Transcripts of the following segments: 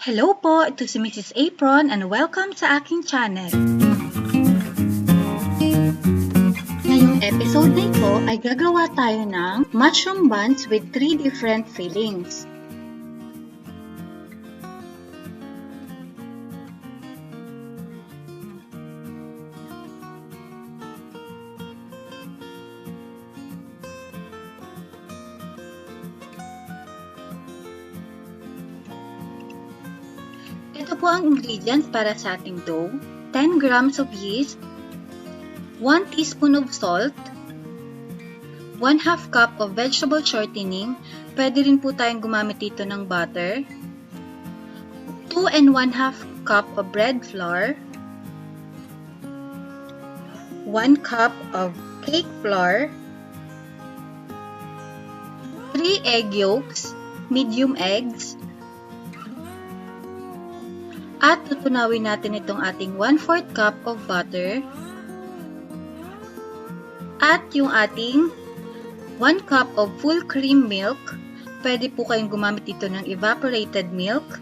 Hello po, ito si Mrs. Apron and welcome sa aking channel. Ngayong episode na ito ay gagawa tayo ng mushroom buns with 3 different fillings. Ito po ang ingredients para sa ating dough: 10 grams of yeast, 1 teaspoon of salt, 1/2 cup of vegetable shortening, pwede rin po tayong gumamit dito ng butter, 2 1/2 cup of bread flour, 1 cup of cake flour, 3 egg yolks, medium eggs, at tutunawin natin itong ating 1/4 cup of butter at yung ating 1 cup of full cream milk. Pwede po kayong gumamit dito ng evaporated milk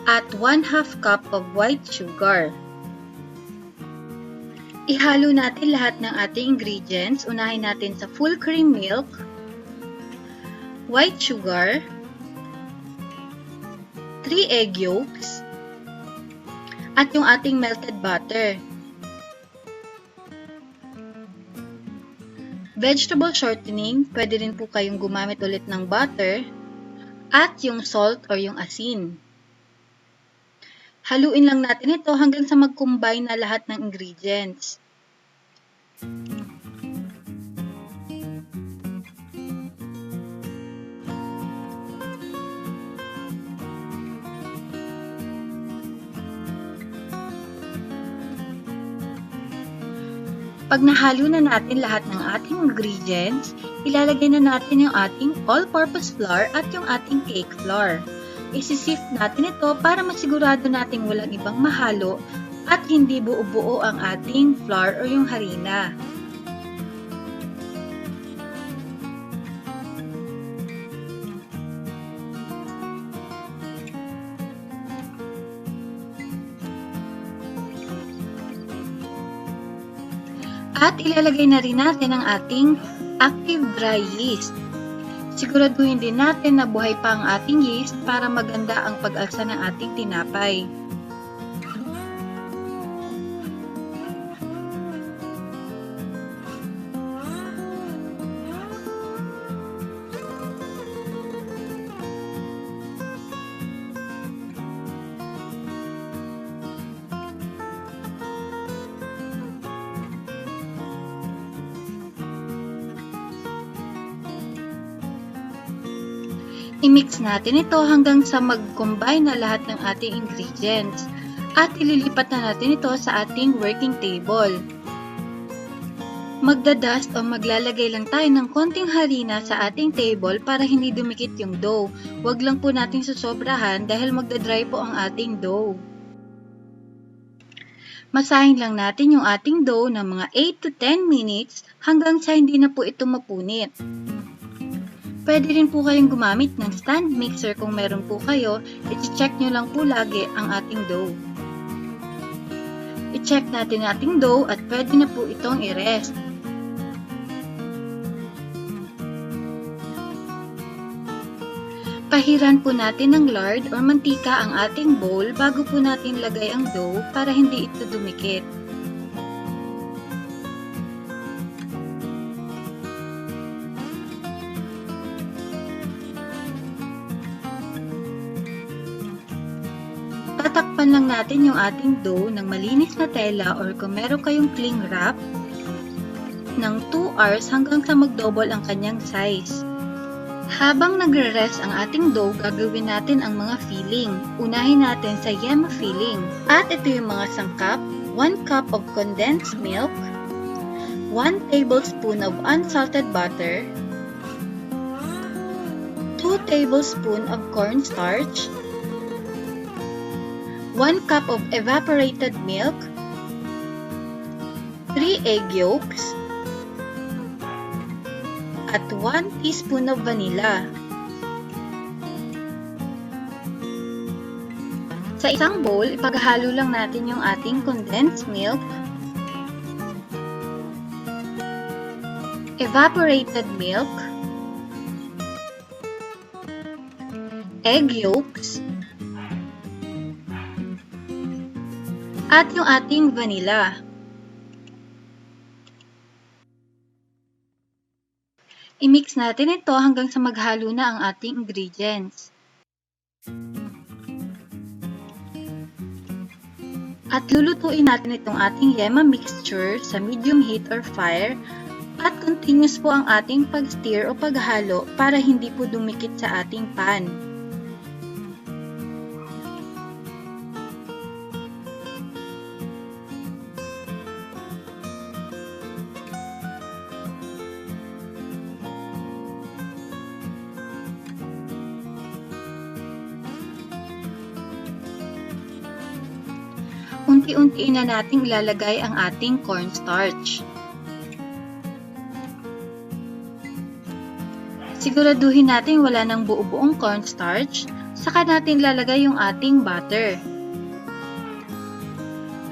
at 1/2 cup of white sugar. Ihalo natin lahat ng ating ingredients. Unahin natin sa full cream milk, white sugar, 3 egg yolks, at yung ating melted butter. Vegetable shortening, pwede rin po kayong gumamit ulit ng butter, at yung salt or yung asin. Haluin lang natin ito hanggang sa mag-combine na lahat ng ingredients. Pag nahalo na natin lahat ng ating ingredients, ilalagay na natin yung ating all-purpose flour at yung ating cake flour. Isi-sift natin ito para masigurado nating walang ibang mahalo at hindi buo-buo ang ating flour o yung harina. At ilalagay na rin natin ang ating active dry yeast. Siguraduhin din natin na buhay pa ang ating yeast para maganda ang pag-alsa ng ating tinapay. I-mix natin ito hanggang sa mag-combine na lahat ng ating ingredients at ililipat na natin ito sa ating working table. Magdadust o maglalagay lang tayo ng konting harina sa ating table para hindi dumikit yung dough. Huwag lang po natin susobrahan dahil magdadry po ang ating dough. Masahin lang natin yung ating dough ng mga 8 to 10 minutes hanggang sa hindi na po ito mapunit. Pwede rin po kayong gumamit ng stand mixer kung meron po kayo. I-check nyo lang po lagi ang ating dough. I-check natin ang ating dough at pwede na po itong i-rest. Pahiran po natin ng lard or mantika ang ating bowl bago po natin lagay ang dough para hindi ito dumikit. Tatakpan lang natin yung ating dough ng malinis na tela or kung meron kayong cling wrap ng 2 hours hanggang sa mag-double ang kanyang size. Habang nagre-rest ang ating dough, gagawin natin ang mga filling. Unahin natin sa yema filling. At ito yung mga sangkap: 1 cup of condensed milk, 1 tablespoon of unsalted butter, 2 tablespoons of cornstarch, 1 cup of evaporated milk, 3 egg yolks, at 1 teaspoon of vanilla. Sa isang bowl, ipaghalo lang natin yung ating condensed milk, evaporated milk, egg yolks, at yung ating vanilla. I-mix natin ito hanggang sa maghalo na ang ating ingredients. At lulutuin natin itong ating yema mixture sa medium heat or fire at continuous po ang ating pag-stir o paghalo para hindi po dumikit sa ating pan. Unti-untiin na nating ilalagay ang ating cornstarch. Siguraduhin natin wala ng buo-buong cornstarch, saka natin ilalagay yung ating butter.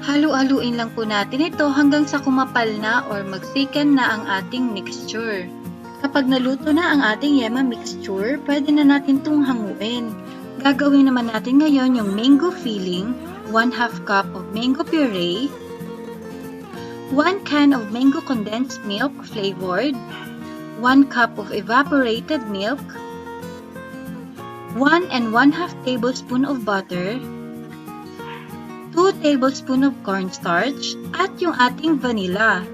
Halu-haluin lang po natin ito hanggang sa kumapal na or mag-thicken na ang ating mixture. Kapag naluto na ang ating yema mixture, pwede na natin itong hanguin. Gagawin naman natin ngayon yung mango filling, 1/2 cup of mango puree, 1 can of mango condensed milk flavored, 1 cup of evaporated milk, 1 1/2 tablespoon of butter, 2 tablespoon of cornstarch, at yung ating vanilla.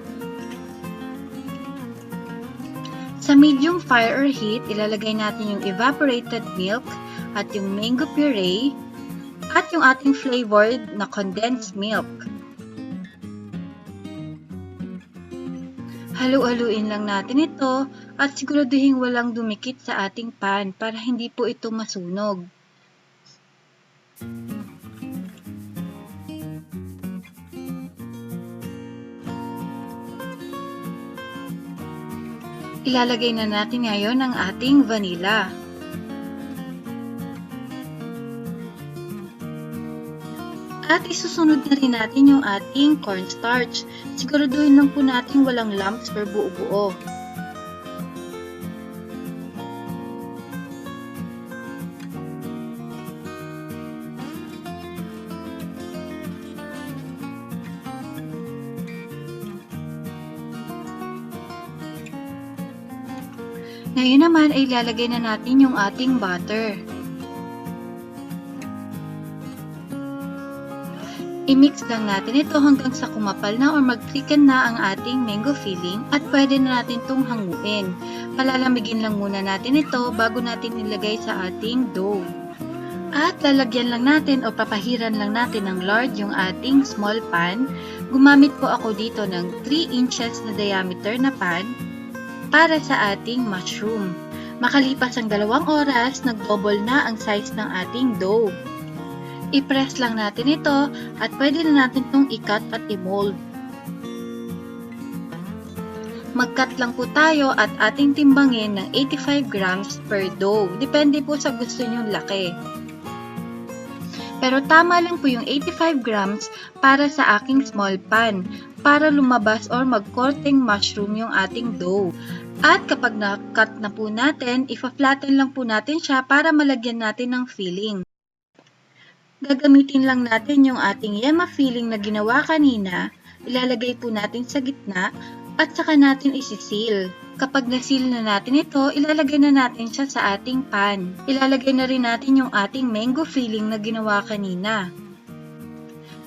Sa medium fire or heat, ilalagay natin yung evaporated milk at yung mango puree at yung ating flavored na condensed milk. Halu-haluin lang natin ito at siguraduhin walang dumikit sa ating pan para hindi po ito masunog. Ilalagay na natin ngayon ang ating vanilla. At isusunod na rin natin yung ating cornstarch. Siguraduhin lang po natin walang lumps or buo-buo. Ngayon naman ay ilalagay na natin yung ating butter. I-mix lang natin ito hanggang sa kumapal na or mag-thicken na ang ating mango filling at pwede na natin itong hanguin. Palalamigin lang muna natin ito bago natin ilagay sa ating dough. At lalagyan lang natin o papahiran lang natin ng lard yung ating small pan. Gumamit po ako dito ng 3 inches na diameter na pan para sa ating mushroom. Makalipas ang 2 oras, nag-double na ang size ng ating dough. I-press lang natin ito at pwede na natin itong i-cut at i-mold. Mag-cut lang po tayo at ating timbangin ng 85 grams per dough. Depende po sa gusto nyong laki. Pero tama lang po yung 85 grams para sa aking small pan para lumabas or mag-coating mushroom yung ating dough. At kapag na-cut na po natin, ipa-flatten lang po natin siya para malagyan natin ng filling. Gagamitin lang natin yung ating yema filling na ginawa kanina, ilalagay po natin sa gitna at saka natin isi-seal. Kapag na-seal na natin ito, ilalagay na natin siya sa ating pan. Ilalagay na rin natin yung ating mango filling na ginawa kanina.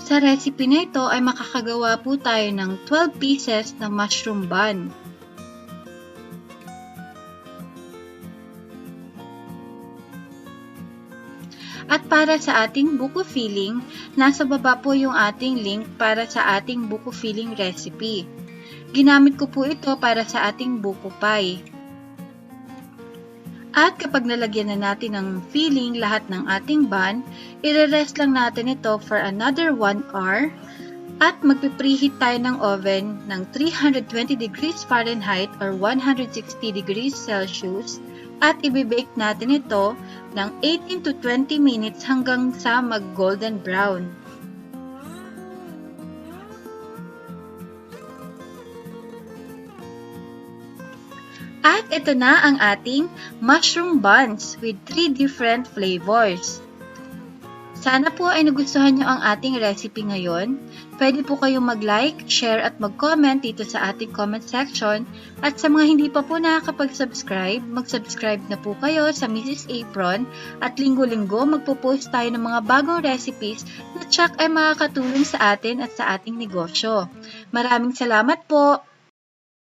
Sa recipe na ito ay makakagawa po tayo ng 12 pieces na mushroom bun. At para sa ating buko filling, nasa baba po yung ating link para sa ating buko filling recipe. Ginamit ko po ito para sa ating buko pie. At kapag nalagyan na natin ng filling lahat ng ating bun, i-rest lang natin ito for another 1 hour at magpipreheat tayo ng oven ng 320 degrees Fahrenheit or 160 degrees Celsius At ibibake natin ito ng 18 to 20 minutes hanggang sa mag-golden brown. At ito na ang ating mushroom buns with 3 different flavors. Sana po ay nagustuhan nyo ang ating recipe ngayon. Pwede po kayong mag-like, share at mag-comment dito sa ating comment section. At sa mga hindi pa po nakakapag-subscribe, mag-subscribe na po kayo sa Mrs. Apron at linggo-linggo magpo-post tayo ng mga bagong recipes na tsak ay makakatulong sa atin at sa ating negosyo. Maraming salamat po!